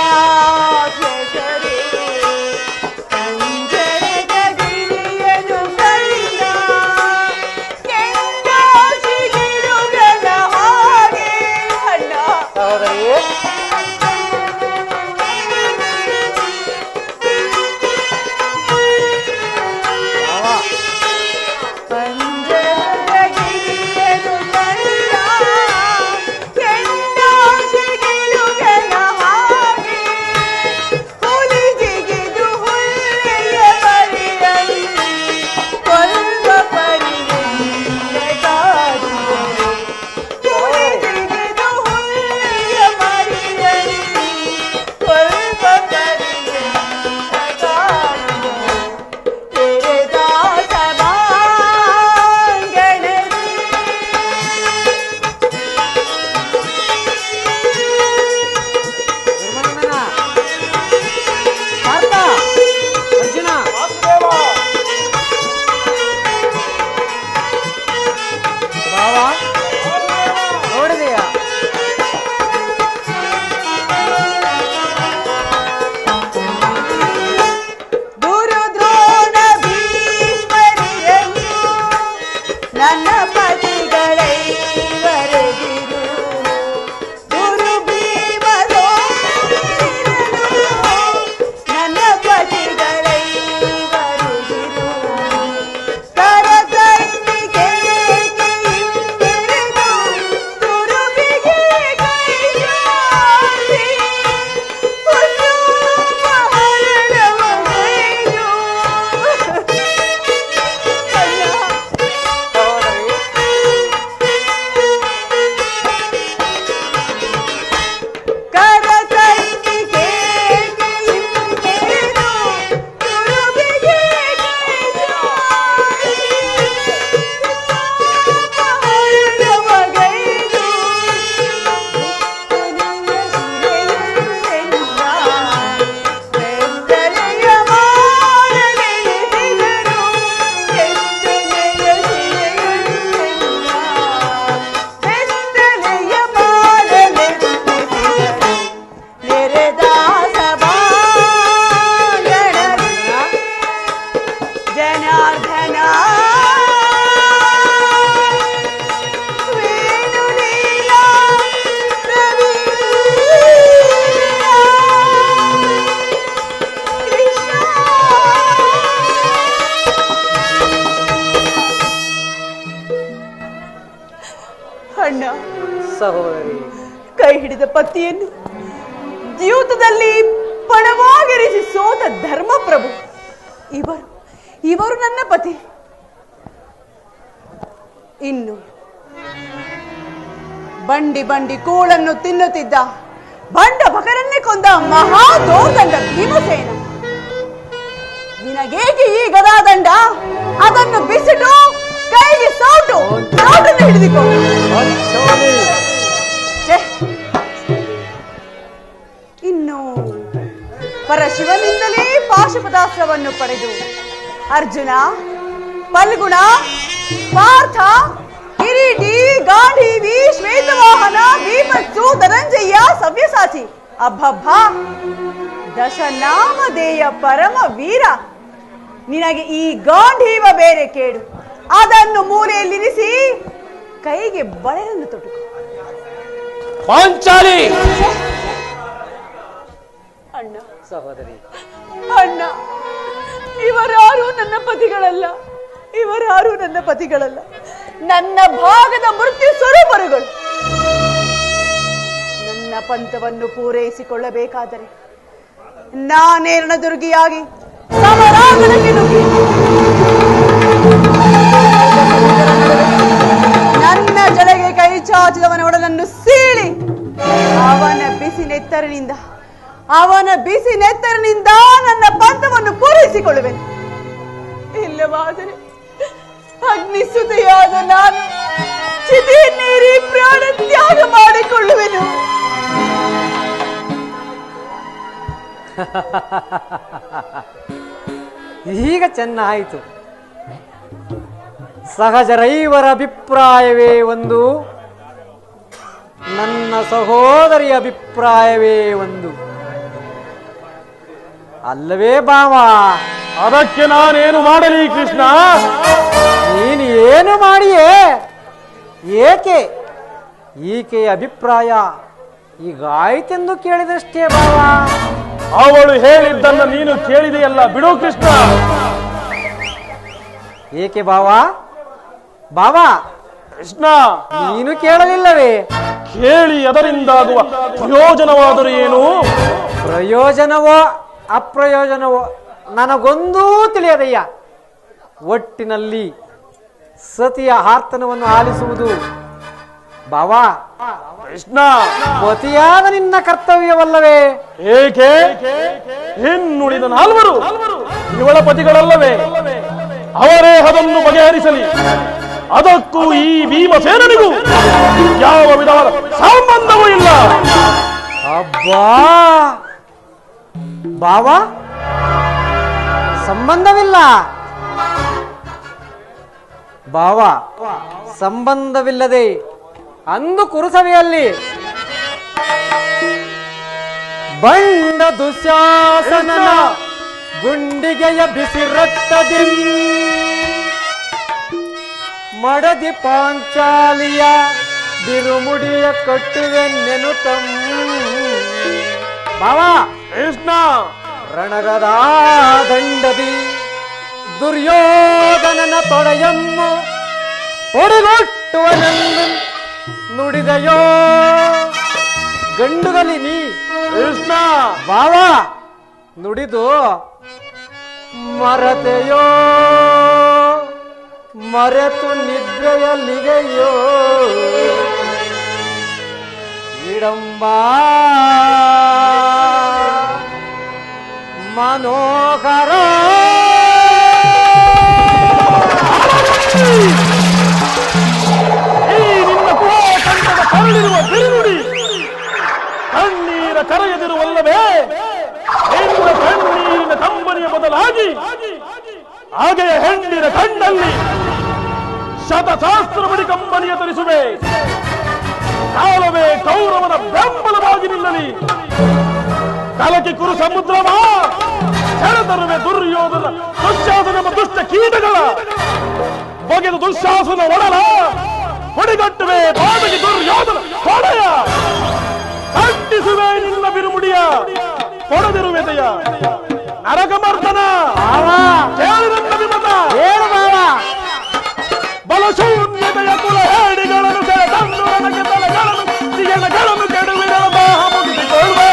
अंजने गगिरियनु कೈನ ಕೆಂಡಾಸಿ ಗಿಡುಗನ ಹಾಗೆ ಅಣ್ಣ ಸಹೋದರಿ ಪಂಜರಗಿರಿಯನು ಕೈನ ಕೆಂಡಾಸಿ ಗಿಡುಗನ ಹಾಗೆ ಹುಲಿ ಜಿಗಿದು ಹುಲ್ಲೆಯ ಬರಿಯಲ್ಲಿ ಕೊಲ್ಲ ಪರಿಯಲ್ಲಿ ಕಾಡಿದರು ಹುಲಿ ಜಿಗಿದು ಹುಲ್ಲೆಯ ಬರಿಯಲ್ಲಿ ಕೊಲ್ಲ ಪರಿಯಲ್ಲಿ ಕಾಡಿದರು तेरे दास भांगणदी ಧರ್ಮನಂದನ ಪಾರ್ಥ ಅರ್ಜುನ ಭಾವ ನೋಡಿದೆಯಾ ಗುರು ದ್ರೋಣ ಭೀಷ್ಮರಿಯನ್ನು ನನ್ನ ಪತಿಗಳೈವರೆಗಿರು ಗುರು ಭೀಮ ನನ್ನ ಪತಿಗಳೈವರೆಗಿರು ಕರತಟ್ಟಿಗೆ ಹಿಂದಿರಿದು ತುರುಬಿಗೆ ಕೈ ಚಾಚಿ मेरे दास भांगणदी जनार्दन ವೇಣುಲೀಲಾ ಪ್ರವೀಣ ಕೃಷ್ಣ ಅಣ್ಣ ಸಹೋದರಿ ಕೈ ಹಿಡಿದ ಪತಿಯನ್ನು ಜೀವಿತದಲ್ಲಿ ಪಣವಾಗಿರಿಸಿ ಸೋತ ಧರ್ಮಪ್ರಭು ಇವರು ನನ್ನ ಪತಿ. ಇನ್ನು ಬಂಡಿ ಬಂಡಿ ಕೂಳನ್ನು ತಿನ್ನುತ್ತಿದ್ದ ಬಂಡ ಭಕರನ್ನೇ ಕೊಂದ ಮಹಾದೋರ್ದಂಡ ಭೀಮಸೇನ. ನಿನಗೇಕೆ ಈ ಗದಾದಂಡ? ಅದನ್ನು ಬಿಸಿಟು ಕೈಗೆ ಸೌಟು ಸೌಟನ್ನು ಹಿಡಿದುಕೋ. ಛೆ! ಇನ್ನು ಪರಶಿವನಿಂದಲೇ ಪಾಶುಪತಾಸ್ತ್ರವನ್ನು ಪಡೆದು ಅರ್ಜುನ, ಫಲ್ಗುಣ, ಪಾರ್ಥ, ಕಿರೀಟಿ, ಗಾಂಧೀವಿ, ಶ್ವೇತವಾಹನ, ಭೀಮಚ್ಚು, ಧನಂಜಯ, ಸವ್ಯಸಾಚಿ, ಅಬ್ಬಬ್ಬ ದಶನಾಮಧೇಯ ಪರಮ ವೀರ. ನಿನಗೆ ಈ ಗಾಂಧೀವ ಬೇರೆ ಕೇಡು. ಅದನ್ನು ಮೂಲೆಯಲ್ಲಿರಿಸಿ ಕೈಗೆ ಬಳೆಯನ್ನು ತೊಟ್ಟುಕೋ. ಪಾಂಚಾಲಿ ಅಣ್ಣ, ಸಹೋದರಿ ಅಣ್ಣ, ಇವರಾರು ನನ್ನ ಪತಿಗಳಲ್ಲ, ಇವರಾರು ನನ್ನ ಪತಿಗಳಲ್ಲ, ನನ್ನ ಭಾಗದ ಮೃತ್ಯು ಸ್ವರೂಪರುಗಳು. ನನ್ನ ಪಂಥವನ್ನು ಪೂರೈಸಿಕೊಳ್ಳಬೇಕಾದರೆ ನಾನೇ ರಣದುರ್ಗಿಯಾಗಿ ಸಮರಾಂಗಣಕ್ಕೆ ನುಗ್ಗಿ ನನ್ನ ಜಡೆಗೆ ಕೈ ಚಾಚಿದವನ ಒಡಲನ್ನು ಸೀಳಿ ಅವನ ಬಿಸಿ ನೆತ್ತರಿನಿಂದ ನನ್ನ ಪಂಥವನ್ನು ಪೂರೈಸಿಕೊಳ್ಳುವೆನು. ಇಲ್ಲವಾದರೆ ಅಗ್ನಿಸುತೆಯಾದ ನಾನು ಚಿತೆಯನ್ನೇರಿ ಪ್ರಾಣ ತ್ಯಾಗ ಮಾಡಿಕೊಳ್ಳುವೆನು. ಈಗ ಚೆನ್ನಾಯಿತು. ಸಹಜರೈವರ ಅಭಿಪ್ರಾಯವೇ ಒಂದು, ನನ್ನ ಸಹೋದರಿಯ ಅಭಿಪ್ರಾಯವೇ ಒಂದು ಅಲ್ಲವೇ ಭಾವ? ಅದಕ್ಕೆ ನಾನೇನು ಮಾಡಲಿ ಕೃಷ್ಣ? ನೀನು ಏನು ಮಾಡಿಯೇ? ಏಕೆ ಈಕೆಯ ಅಭಿಪ್ರಾಯ ಈಗಾಯ್ತೆಂದು ಕೇಳಿದಷ್ಟೇ ಭಾವ. ಅವಳು ಹೇಳಿದ್ದನ್ನು ನೀನು ಕೇಳಿದೆಯಲ್ಲ, ಬಿಡು ಕೃಷ್ಣ. ಏಕೆ ಭಾವ? ಭಾವ ಕೃಷ್ಣ, ನೀನು ಕೇಳಲಿಲ್ಲವೇ? ಕೇಳಿ ಅದರಿಂದಾಗುವ ಪ್ರಯೋಜನವಾದರೂ ಏನು? ಪ್ರಯೋಜನವೋ ಅಪ್ರಯೋಜನವೋ ನನಗೊಂದೂ ತಿಳಿಯದಯ್ಯ. ಒಟ್ಟಿನಲ್ಲಿ ಸತಿಯ ಆರ್ತನವನ್ನು ಆಲಿಸುವುದು ಭಾವ ಕೃಷ್ಣ ಪತಿಯಾದ ನಿನ್ನ ಕರ್ತವ್ಯವಲ್ಲವೇ? ಏಕೆ? ಇನ್ನುಳಿದ ನಾಲ್ವರು ಇವಳ ಪತಿಗಳಲ್ಲವೇ? ಅವರೇ ಅದನ್ನು ಬಗೆಹರಿಸಲಿ. ಅದಕ್ಕೂ ಈ ಭೀಮಸೇನನಿಗೂ ಯಾವ ವಿಧವಾದ ಸಂಬಂಧವೂ ಇಲ್ಲ. ಅಬ್ಬಾ ಭಾವ, ಸಂಬಂಧವಿಲ್ಲ ಭಾವ, ಸಂಬಂಧವಿಲ್ಲದೆ ಅಂದು ಕುರುಸಭೆಯಲ್ಲಿ ಬಂಡ ದುಶ್ಯಾಸನನ ಗುಂಡಿಗೆಯ ಬಿಸಿ ರಕ್ತದಿ ಮಡದಿ ಪಾಂಚಾಲಿಯ ಬಿರುಮುಡಿಯ ಕಟ್ಟುವೆ ನೆನುತಂ ಭಾವ. ಕೃಷ್ಣ, ರಣಗದ ದಂಡದಿ ದುರ್ಯೋಧನನ ತೊಡೆಯನ್ನು ಹೊಡೆಗೊಟ್ಟುವನೆಂದು ನುಡಿದೆಯೋ ಗಂಡುಗಲಿ ನೀ ಕೃಷ್ಣ ಭಾವ. ನುಡಿದು ಮರತೆಯೋ ಮರೆತು ನಿದ್ರೆಯಲ್ಲಿಗೆಯೋ ಇಡಂಬ ಮನೋಹರ. ಈ ನಿನ್ನ ಕುಲಕಂಠದ ಕರಳಿರುವ ಬಿರುನುಡಿ ಕಣ್ಣೀರ ಕರೆಯದಿರುವಲ್ಲವೇ? ಹೆಣ್ಣಿನ ಕಣ್ಣೀರಿನ ಕಂಬನಿಯ ಬದಲಾಗಿ ಹಾಗೆಯೇ ಹೆಣ್ಣಿನ ಕಣ್ಣಲ್ಲಿ ಶತಶಾಸ್ತ್ರ ಬಡಿ ಕಂಬನಿಯ ತರಿಸುವೆ. ಕಾಲವೇ ಕೌರವನ ಬೆಂಬಲವಾಗಿ ನಿಲ್ಲಲಿ. ಕಲಕಿ ಕುರು ಸಮುದ್ರವ ಸೆಳೆತರುವೆ ದುರ್ಯೋಧನ ದುಶ್ಯಾಸನ ಎಂಬ ದುಷ್ಟ ಕೀಟಗಳ ಬಗೆದು ದುಶ್ಯಾಸನ ಒಡಲ ಹೊಡೆಗಟ್ಟುವೆ ಬಾದಗಿ ದುರ್ಯೋಧನ ಹೊಡೆಯ ಕಟ್ಟಿಸುವೆ ನಿನ್ನ ಬಿರುಮುಡಿಯ ಕೊಡದಿರುವೆದೆಯ ನರಕಮರ್ದನ ಕೇಳಿ ನನ್ನ ವಿಮತ. ಹೇಳು ಭಾವ. ಬಲಶೂನ್ಯತೆಯ ಕುಲ ಹೇಡಿಗಳನ್ನು ಸೆಳೆ ತಂದು ನನಗೆ ತಲೆಗಳನ್ನು ಸಿಗಣಗಳನ್ನು ಕೆಡುವಿನ ದಾಹ ಮುಗಿಸಿಕೊಳ್ಳುವೆ.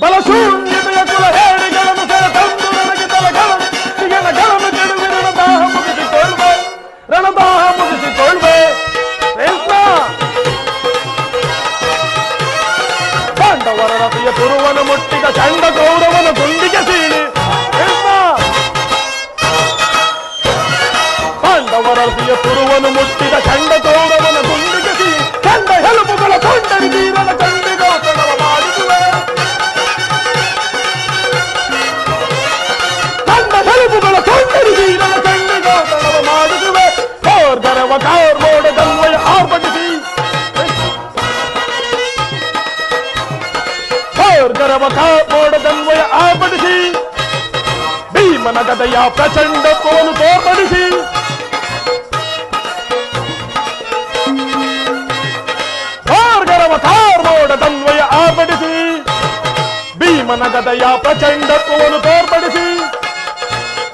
ಬಲಶೂನ್ಯತೆಯ ಕುಲ ಹೇಡಿಗಳನ್ನು ಸೆಳೆ ತಂದು ನನಗೆ ತಲೆಗಳನ್ನು ಸಿಗಣಗಳನ್ನು ಕೆಡುವಿನ ದಾಹ ಮುಗಿಸಿಕೊಳ್ಳುವೆ. ರಣದಾಹ ಮುಗಿಸಿಕೊಳ್ಳುವೆ. ಪಾಂಡವರ ರಥಿಯ ಪುರುವನ ಮುಟ್ಟಿದ ಚಂಡ ಕೌರವನ ಗುಂಡಿಗೆ ಸೀಳಿ. ಪಾಂಡವರ ರಥಿಯ ಪುರುವನು ಮುಟ್ಟಿದ ಚಂಡ ಕೌರವನ ಗುಂಡಿಗೆ ಸೀಳಿ. ಚಂಡ ಹೆಲುಬುಗಳ ಕೊಂಡರಿ ತೀರನ ಚಂಡಿಗೌತಣವ ಮಾಡಿಸುವೆ. ಚಂಡ ಹೆಲುಬುಗಳ ಕೊಂಡರಿ ತೀರನ ಚಂಡಿಗೌತಣವ ಮಾಡಿಸುವೆ. ಕೋರ್ಗರವ ಕಾರ್ಮೋಡದನ್ವಯ ಆರ್ಭಟಿಸಿ ಮೋಡದನ್ವಯ ಆರ್ಭಟಿಸಿ ಭೀಮನ ಗದೆಯ ಪ್ರಚಂಡತ್ವವನ್ನು ತೋರ್ಪಡಿಸಿ ಮೋಡದನ್ವಯ ಆರ್ಭಟಿಸಿ ಭೀಮನ ಗದೆಯ ಪ್ರಚಂಡತ್ವವನ್ನು ತೋರ್ಪಡಿಸಿ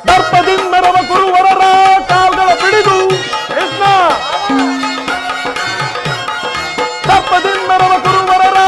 ದರ್ಪದಿಂದರವ ಕುರುವರರ ಕಾಲ್ಗಳ ಬಿಡಿದು ಕೃಷ್ಣ ದರ್ಪದಿಂದರವ ಕುರುವರರ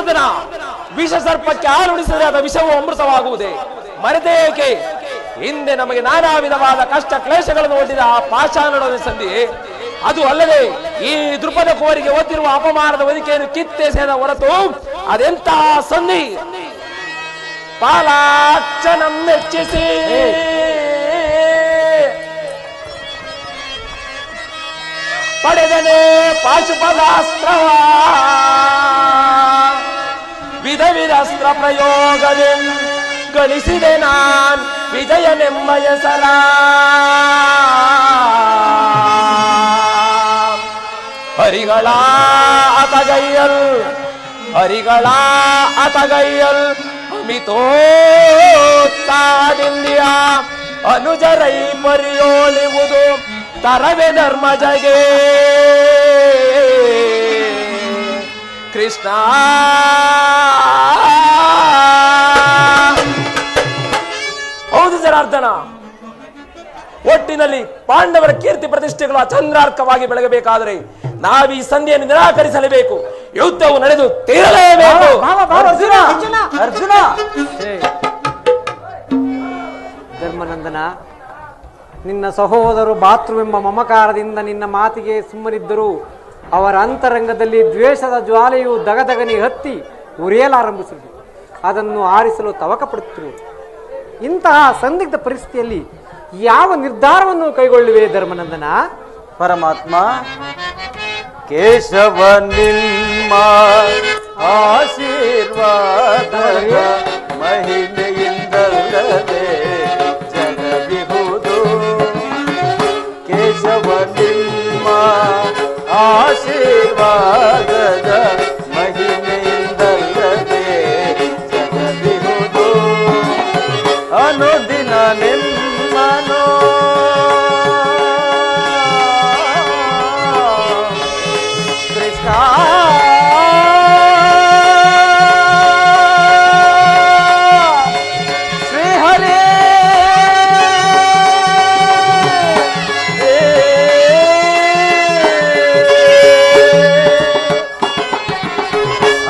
ಜನಾರ್ದನ, ವಿಷ ಸರ್ಪಕ್ಕೆ ಹಾಲುಣಿಸಿದರೆ ಅದ ವಿಷವು ಅಮೃತವಾಗುವುದೇ? ಮರೆತೇ ಏಕೆ? ಹಿಂದೆ ನಮಗೆ ನಾನಾ ವಿಧವಾದ ಕಷ್ಟ ಕ್ಲೇಶಗಳನ್ನು ಒಡ್ಡಿದ ಆ ಪಾಷಾಣದ ಸಂಧಿ, ಅದು ಅಲ್ಲದೆ ಈ ದೃಪದ ಕೋರಿಗೆ ಒತ್ತಿರುವ ಅಪಮಾನದ ವೇದಿಕೆಯನ್ನು ಕಿತ್ತೆಸೆದ ಹೊರತು ಅದೆಂತಹ ಸಂಧಿ? ಪಾಲಾಕ್ಷನ ಮೆಚ್ಚಿಸಿ ಪಡೆದನೆ ಪಾಶುಪದಾಸ್ತ್ರವ, ವಿಧ ವಿಧ ಅಸ್ತ್ರ ಪ್ರಯೋಗದೆ ಗಳಿಸಿದೆ ನಾನ್ ವಿಜಯನೆಂಬ ಸರ. ಹರಿಗಳ ಅತಗೈಯಲ್ ಹರಿಗಳ ಅತಗೈಯಲ್ ಮಿತೋತ್ತಾದಿಂದಿಯ ಅನುಜರೈ ಪರಿಯೋಳಿವುದು ತರವೆ ಧರ್ಮಜಗೆ. ಕೃಷ್ಣ ಹೌದು ಜನಾರ್ದನ, ಒಟ್ಟಿನಲ್ಲಿ ಪಾಂಡವರ ಕೀರ್ತಿ ಪ್ರತಿಷ್ಠೆಗಳು ಅಚಂದ್ರಾರ್ಕವಾಗಿ ಬೆಳಗಬೇಕಾದರೆ ನಾವೀ ಸಂಧಿಯನ್ನು ನಿರಾಕರಿಸಲೇಬೇಕು. ಯುದ್ಧವು ನಡೆದು ತೀರಲೇಬೇಕು. ಅರ್ಜುನ, ಧರ್ಮನಂದನ, ನಿನ್ನ ಸಹೋದರು ಭಾತೃವೆಂಬ ಮಮಕಾರದಿಂದ ನಿನ್ನ ಮಾತಿಗೆ ಸುಮ್ಮನಿದ್ದರೂ ಅವರ ಅಂತರಂಗದಲ್ಲಿ ದ್ವೇಷದ ಜ್ವಾಲೆಯು ದಗದಗನೆ ಹತ್ತಿ ಉರಿಯಲಾರಂಭಿಸಿದೆ. ಅದನ್ನು ಆರಿಸಲು ತವಕ ಪಡುತ್ತಿರುವುದು. ಇಂತಹ ಸಂದಿಗ್ಧ ಪರಿಸ್ಥಿತಿಯಲ್ಲಿ ಯಾವ ನಿರ್ಧಾರವನ್ನು ಕೈಗೊಳ್ಳುವೆ ಧರ್ಮನಂದನ? ಪರಮಾತ್ಮ, ಕೇಶವ ನಿಮ್ಮ ಆಶೀರ್ವಾದ ಮಹಿಮೆಯಿಂದಲ್ಲದೆ ಜಗವಿಹುದು. ಕೇಶವ ನಿಮ್ಮ ಆಶೀರ್ವಾದದ ಮಹಿಮೆಯಿಂದಲ್ಲದೆ ಜಗವಿಹುದು. ಅನುದಿನ ನಿಮ್ಮನು ಕೃಷ್ಣ ಶ್ರೀಹರಿ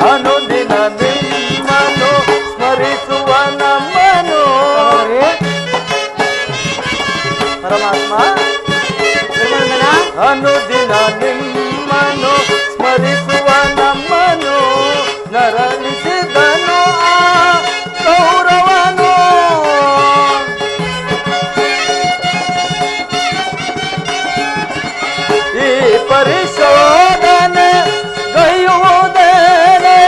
ಅನುದಿನ ನಿಮ್ಮನು ಸ್ಮರಿಸುವ ನಮ್ಮನು. ಪರಮಾತ್ಮ, ಅನುದಿನ ನಿಮ್ಮನು ಸ್ಮರಿಸುವ ನಮ್ಮನು ನರಳಿಸಿದನು ಆ ಕೌರವನು. ಈ ಪರಿಶೋಧನೆ ಗೈಯುವುದೇನೆ,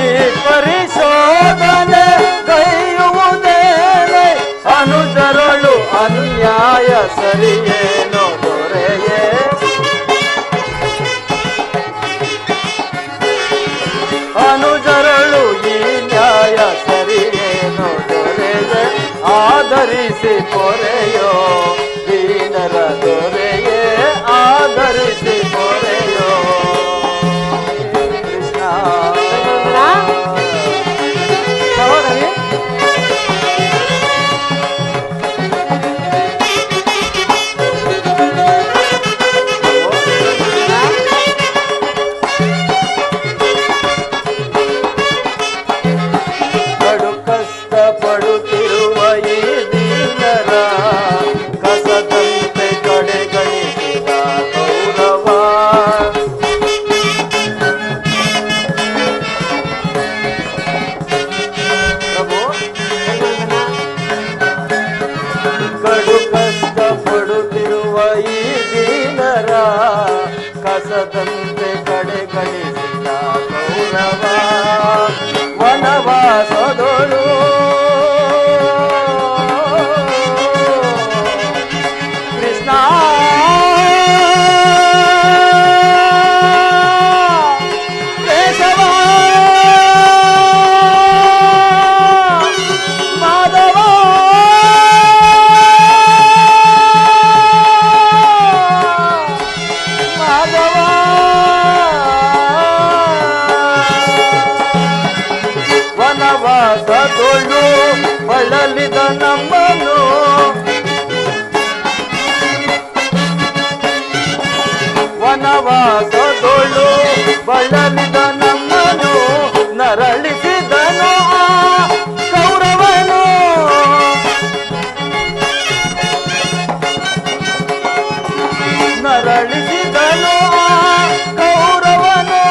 ಈ ಪರಿಶೋಧನೆ ಗೈಯುವುದೇನೆ. ಅನುಜರಳು ಅನ್ಯಾಯ ಸರಿಯೇನೋ ದೊರೆಯೇ, ಅನುಜರಳು ಈ ನ್ಯಾಯ ಸರಿಯೇನೋ ದೊರೆಯೇ. ಆಧರಿಸಿ ಪೊರೆಯೋ ದೀನರ ದೊರೆಯೇ, ಆಧರಿಸಿ ಪೊರೆಯೋ ಕೃಷ್ಣ. ಸಹೋದರಿ, ಕಡು ಕಷ್ಟ ಪಡುತ್ತಿರುವ ಈ ದೀನರ ಕಸದಂತೆ ಕಡೆಗಣಿಸಿದ ಗೌರವ. ಪ್ರಭು, ಕಡು ಕಷ್ಟ ಪಡುತ್ತಿರುವ ಈ ದೀನರ ಕಸದಂತೆ ಕಡೆಗಣಿಸಿದ ಗೌರವ. ವನವಾಸದೊಳು ಕೃಷ್ಣ ಕೇಶವ ಮಾಧವ ಮಾಧವ ವನವಾಸದೊಳು ಬಳಲಿದ ನಮ್ಮನು ವನವಾಸದೊಳು ಬಳಲಿದ ನಮ್ಮನು ನರಳಿಸಿದನು ಕೌರವನು. ನರಳಿಸಿದನು ಕೌರವನು.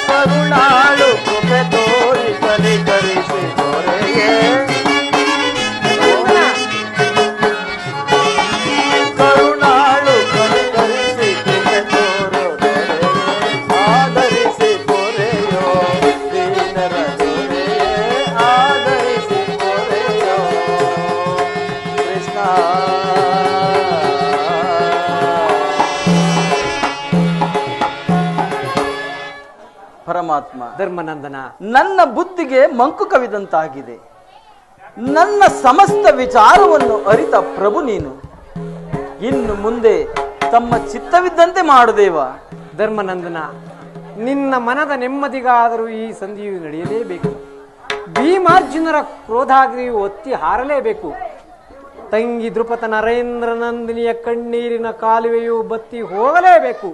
ಕರುಣಾಳು ಕೃಪೆ ತೋರಿ ಕನಿಕರಿಸಿ ದೊರೆಯೇ. ಕರುಣಾಳು ಕನಿಕರಿಸಿ ಕೃಪೆ ತೋರು ದೊರೆಯೇ. ಆದರಿಸಿ ದೊರೆಯೋ ದೀನರ ದೊರೆಯೇ. ಆದರಿಸಿ ದೊರೆಯೋ ಕೃಷ್ಣ. ಪರಮಾತ್ಮ, ಧರ್ಮನಂದನ, ನನ್ನ ಬುದ್ಧಿಗೆ ಮಂಕು ಕವಿದಂತಾಗಿದೆ. ನನ್ನ ಸಮಸ್ತ ವಿಚಾರವನ್ನು ಅರಿತ ಪ್ರಭು ನೀನು. ಇನ್ನು ಮುಂದೆ ತಮ್ಮ ಚಿತ್ತವಿದ್ದಂತೆ ಮಾಡುದೇವ. ಧರ್ಮನಂದನ, ನಿನ್ನ ಮನದ ನೆಮ್ಮದಿಗಾದರೂ ಈ ಸಂಧಿಯು ನಡೆಯಲೇಬೇಕು. ಭೀಮಾರ್ಜುನರ ಕ್ರೋಧಾಗ್ನಿಯು ಒತ್ತಿ ಹಾರಲೇಬೇಕು. ತಂಗಿ ದೃಪದ ನರೇಂದ್ರ ನಂದಿನಿಯ ಕಣ್ಣೀರಿನ ಕಾಲುವೆಯು ಬತ್ತಿ ಹೋಗಲೇಬೇಕು.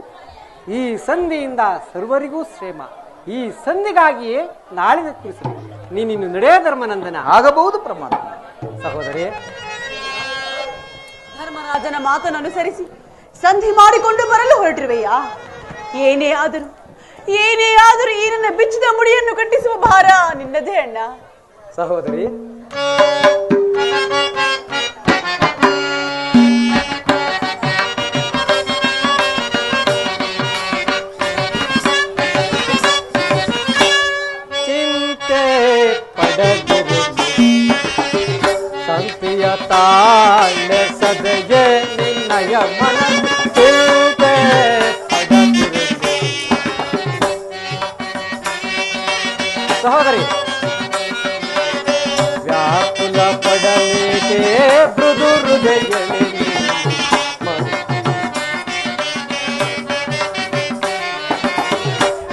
ಈ ಸಂಧಿಯಿಂದ ಸರ್ವರಿಗೂ ಶ್ರೇಮ. ಈ ಸಂಧಿಗಾಗಿಯೇ ನಾಳಿನ ಕುರಿಸು ನೀನಿನ್ನು ನಡೆಯ ಧರ್ಮನಂದನ. ಆಗಬಹುದು ಪರಮಾತ್ಮ. ಸಹೋದರಿ, ಧರ್ಮರಾಜನ ಮಾತನ್ನು ಅನುಸರಿಸಿ ಸಂಧಿ ಮಾಡಿಕೊಂಡು ಬರಲು ಹೊರಟಿರುವೆಯಾ? ಏನೇ ಆದರೂ ಈ ನನ್ನ ಬಿಚ್ಚಿದ ಮುಡಿಯನ್ನು ಕಟ್ಟಿಸುವ ಭಾರ ನಿನ್ನದೇ ಅಣ್ಣ. ಸಹೋದರಿ, ಸಂತಿಯ ತಾಳ ಸದೆಯೇ ನಿನ್ನಯ ಮನ ಚಿಂತೆ ಪಡದಿರು. ಸಹೋದರಿ, ವ್ಯಾಕುಲ ಪಡಲಿಕ್ಕೆ ಮೃದು ಹೃದಯಲಿ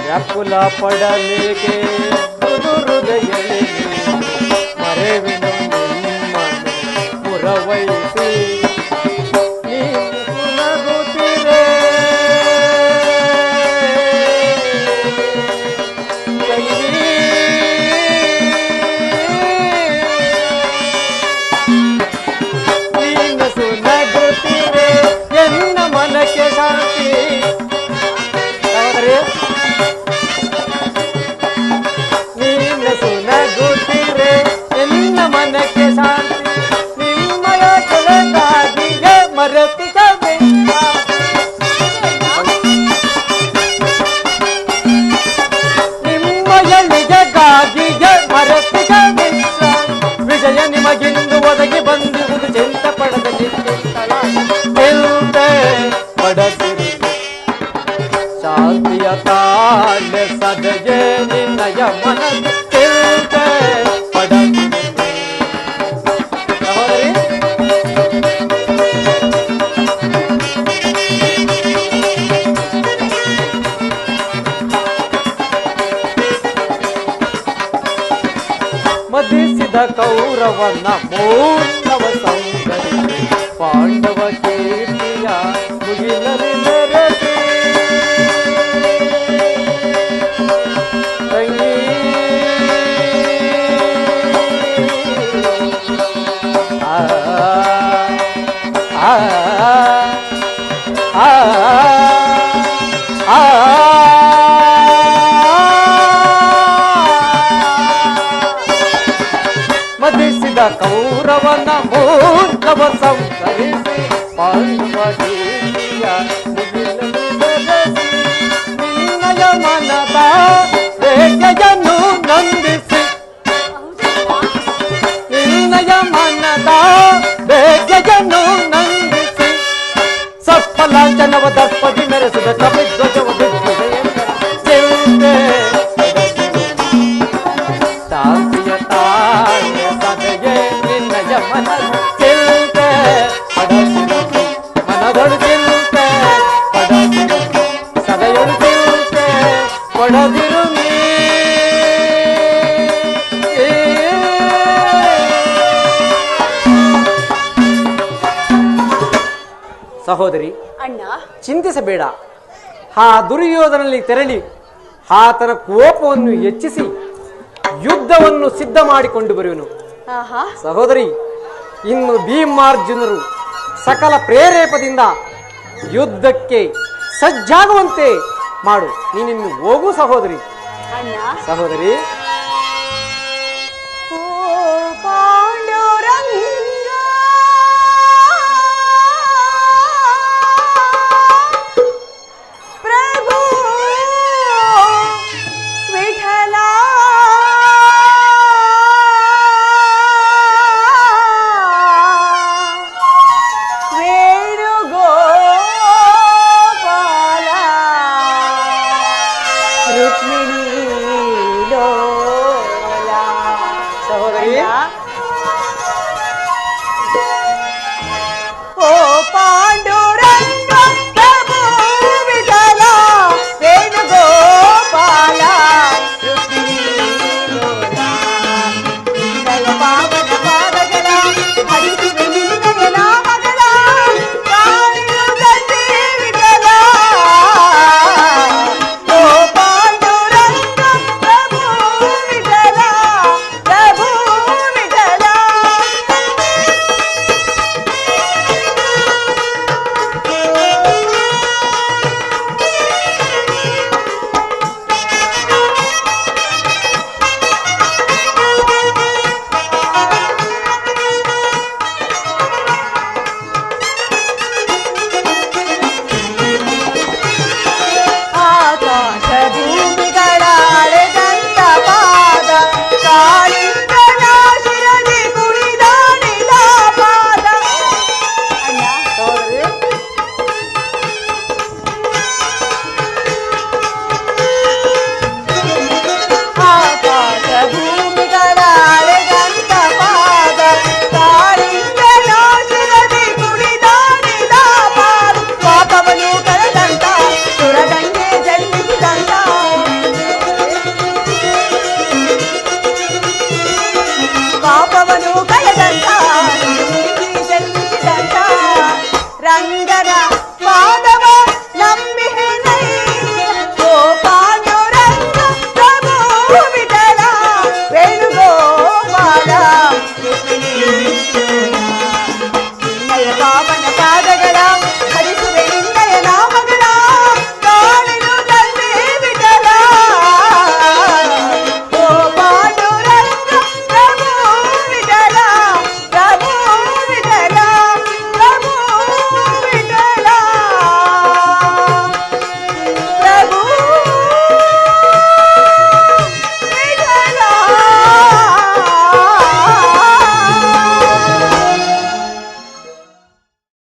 ವ್ಯಾಕುಲ ಪಡಲಿಕ್ಕೆ ಮೃದು ಹೃದಯಲಿ ಮರೆವಿನ ವಹಿಸಿ ನೀನು ನಗುತ್ತಿರೆ. ನೀನು ಸುನಗುತ್ತಿರೆ ಎನ್ನ ಮನಕ್ಕೆ ಶಾಂತಿ. ನೀನು ಸುನಗುತ್ತಿರೆ ಎನ್ನ ಮನಕ್ಕೆ ಶಾಂತಿ. ವಿಜಯ ನಿಮಗಿಂದು ಒದಗಿ ಬಂದಿರುವುದು ಚಿಂತ ಪಡೆದ ಪಡದಿರು. ಶಾಂತಿಯ ತಾಳ ಸದಗೆ ನಿನ್ನಯ ಮನ ಚಿಂತ ಪಡದಿರು. ಮದಿಸಿದ ಕೌರವನ ಮೂರ್ಣವ ಸೌಂದರ್ಯ ಪಾಂಡವ ಕೀರ್ತಿಯ ಮುಗಿಲಲ್ಲಿ ನೆರೆಸಿ ತಂಗಿ ಮದಿಸಿದ ಕೌರವನ ಮೂರ್ಖವ ಸಂಕರಿಸಿ ಪಾಂಡವ ಕೀರ್ತಿಯ ಮುಗಿಲಲ್ಲಿ ನೆರೆಸಿ ನಿನ್ನಯ ಮನದ ರೇಖೆಯನ್ನು ನಂದಿಸಿ ನಿನ್ನಯ ಮನದ ರೇಖೆಯನ್ನು ನಂದಿಸಿ ಸಫಲಾಂಜನವ ದರ್ಪದಿ ಮೆರೆಸಿದ ಕಪಿಧ್ವಜವ ಚಿಂತೆ ಶಾಂತಿಯ ತಾಳ್ಯ ಸದೆಗೆ ನಿನ್ನಯ ಮನ ಚಿಂತೆ ಪಡದಿರು. ಮನದೊಳು ಚಿಂತೆ ಪಡದಿರು. ಸದೆಯೊಳು ಚಿಂತೆ ಪಡದಿರು ನೀ. ಸಹೋದರಿ, ಅಣ್ಣ, ಚಿಂತಿಸಬೇಡ. ಆ ದುರ್ಯೋಧನಲ್ಲಿ ತೆರಳಿ ಆತನ ಕೋಪವನ್ನು ಹೆಚ್ಚಿಸಿ ಯುದ್ಧವನ್ನು ಸಿದ್ಧ ಮಾಡಿಕೊಂಡು ಬರುವನು. ಆಹಾ ಸಹೋದರಿ, ಇನ್ನು ಭೀಮಾರ್ಜುನರು ಸಕಲ ಪ್ರೇರೇಪದಿಂದ ಯುದ್ಧಕ್ಕೆ ಸಜ್ಜಾಗುವಂತೆ ಮಾಡು. ನೀನಿನ್ನು ಹೋಗು ಸಹೋದರಿ. ಅಣ್ಣ. ಸಹೋದರಿ, ಓ ಪಾಂಡುರಂಗ ಪ್ರಭು ವಿಠಲ ವೇಣುಗೋಪಾಲ ರುಕ್ಮಿಣಿ ಲೋಲ. ಸಹೋದರಿ, ಓ ಪಾಂಡುರಂಗ ಪ್ರಭು ವಿಠಲ ವೇಣುಗೋಪಾಲ ರುಕ್ಮಿಣಿ ಲೋಲ. ನಿನ್ನಯ ಪಾವನ ಪಾದಗಳ ಹರಿಸುವೆ ನಿನ್ನಯ ನಾಮಗಳ ಕಾಣಿಯುವುದಂತೆ ವಿಠಲ. ಓ ಪಾಂಡುರಂಗ ಪ್ರಭು ವಿಠಲ ಪ್ರಭು ವಿಠಲ. ಆಕಾಶ ಭೂಮಿಗಳ ಅಳೆದಂತ ಪಾದ ಕಾಳಿಂಗನ ಶಿರದಿ ಕುಣಿದಾಡಿದ ಪಾದ. ಅಣ್ಣ. ಸಹೋದರಿ, ಆಕಾಶ ಭೂಮಿಗಳ ಅಳೆದಂತ ಪಾದ ಕಾಳಿಂಗನ ಶಿರದಿ ಕುಣಿದಾಡಿದ ಪಾದ. ಪಾಪವನ್ನು ಕಳೆದಂತ ಸುರಗಂಗೆ ಜನ್ಮಿಸಿದಂತ ಪಾಪವನ್ನು ಕಳೆದಂತ ಜನ್ಮಿಸಿದಂತ ರಂಗನ ಪಾದವ ನಂಬಿಹೆನೈ. ಓ ಪಾಂಡುರಂಗ ಪ್ರಭು ವಿಠಲ ವೇಣುಗೋಪಾಲ ರುಕ್ಮಿಣಿ